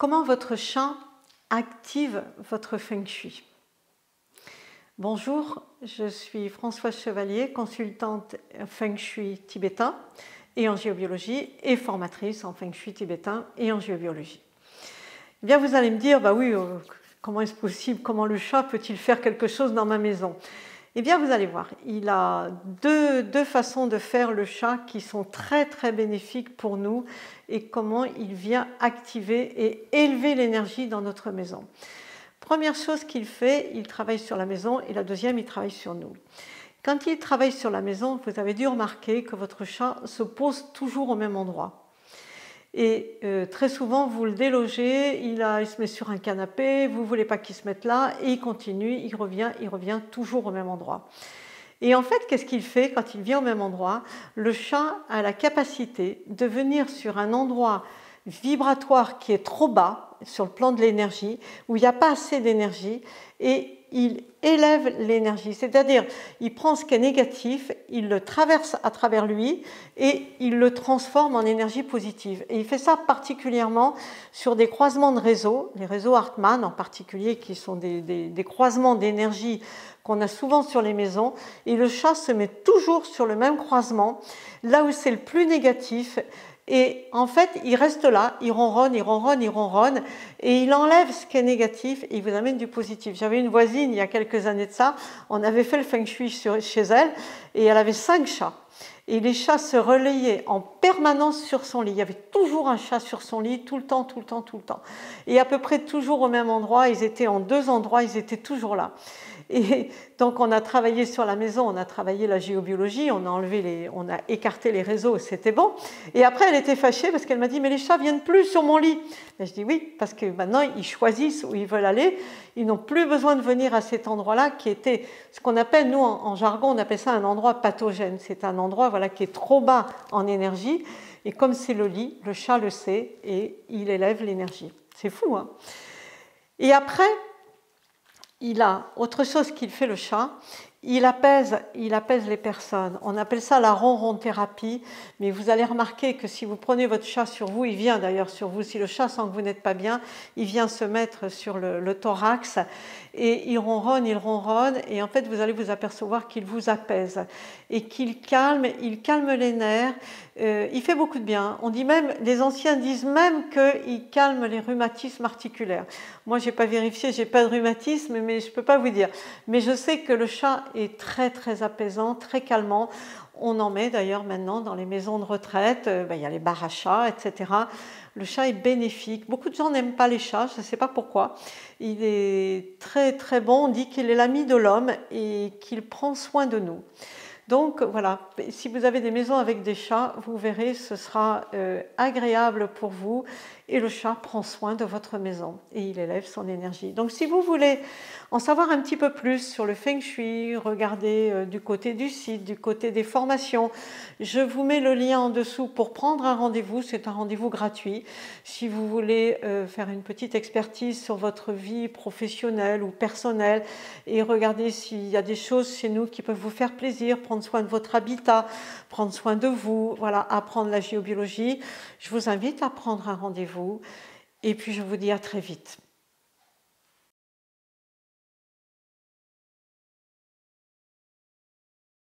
Comment votre chat active votre Feng Shui? Bonjour, je suis Françoise Chevalier, consultante Feng Shui tibétain et en géobiologie et formatrice en Feng Shui tibétain et en géobiologie. Eh bien, vous allez me dire, bah oui, comment est-ce possible? Comment le chat peut-il faire quelque chose dans ma maison? Eh bien, vous allez voir, il a deux façons de faire le chat qui sont très très bénéfiques pour nous et comment il vient activer et élever l'énergie dans notre maison. Première chose qu'il fait, il travaille sur la maison et la deuxième, il travaille sur nous. Quand il travaille sur la maison, vous avez dû remarquer que votre chat se pose toujours au même endroit. Et très souvent, vous le délogez, il se met sur un canapé, vous ne voulez pas qu'il se mette là, et il continue, il revient toujours au même endroit. Et en fait, qu'est-ce qu'il fait quand il vient au même endroit? Le chat a la capacité de venir sur un endroit vibratoire qui est trop bas, sur le plan de l'énergie, où il n'y a pas assez d'énergie, et il élève l'énergie, c'est-à-dire il prend ce qui est négatif, il le traverse à travers lui et il le transforme en énergie positive. Et il fait ça particulièrement sur des croisements de réseaux, les réseaux Hartmann en particulier, qui sont des croisements d'énergie qu'on a souvent sur les maisons, et le chat se met toujours sur le même croisement, là où c'est le plus négatif. Et en fait, il reste là, il ronronne, il ronronne, il ronronne, et il enlève ce qui est négatif et il vous amène du positif. J'avais une voisine il y a quelques années de ça, on avait fait le feng shui chez elle, et elle avait 5 chats. Et les chats se relayaient en permanence sur son lit. Il y avait toujours un chat sur son lit, tout le temps, tout le temps, tout le temps. Et à peu près toujours au même endroit, ils étaient en 2 endroits, ils étaient toujours là. Et donc on a travaillé sur la maison, on a travaillé la géobiologie, on a écarté les réseaux, c'était bon. Et après elle était fâchée parce qu'elle m'a dit mais les chats viennent plus sur mon lit. Et je dis oui, parce que maintenant ils choisissent où ils veulent aller, ils n'ont plus besoin de venir à cet endroit-là qui était ce qu'on appelle, nous en jargon, on appelle ça un endroit pathogène. C'est un endroit qui est trop bas en énergie, et comme c'est le lit, le chat le sait et il élève l'énergie. C'est fou, hein? Et après, il a autre chose qu'il fait, le chat, il apaise les personnes. On appelle ça la ronron-thérapie, mais vous allez remarquer que si vous prenez votre chat sur vous, il vient d'ailleurs sur vous, si le chat sent que vous n'êtes pas bien, il vient se mettre sur le thorax et il ronronne, et en fait vous allez vous apercevoir qu'il vous apaise et qu'il calme, les nerfs. Il fait beaucoup de bien. On dit même, les anciens disent même qu'il calme les rhumatismes articulaires. Moi, j'ai pas vérifié, j'ai pas de rhumatisme, mais je peux pas vous dire. Mais je sais que le chat est très très apaisant, très calmant. On en met d'ailleurs maintenant dans les maisons de retraite. Il y a les bars à chats, etc. Le chat est bénéfique. Beaucoup de gens n'aiment pas les chats, je ne sais pas pourquoi. Il est très très bon. On dit qu'il est l'ami de l'homme et qu'il prend soin de nous. Donc voilà, si vous avez des maisons avec des chats, vous verrez, ce sera agréable pour vous, et le chat prend soin de votre maison et il élève son énergie. Donc si vous voulez en savoir un petit peu plus sur le Feng Shui, regardez du côté du site, du côté des formations, je vous mets le lien en dessous pour prendre un rendez-vous. C'est un rendez-vous gratuit. Si vous voulez faire une petite expertise sur votre vie professionnelle ou personnelle et regarder s'il y a des choses chez nous qui peuvent vous faire plaisir, prendre soin de votre habitat, prendre soin de vous, voilà, apprendre la géobiologie, je vous invite à prendre un rendez-vous et puis je vous dis à très vite.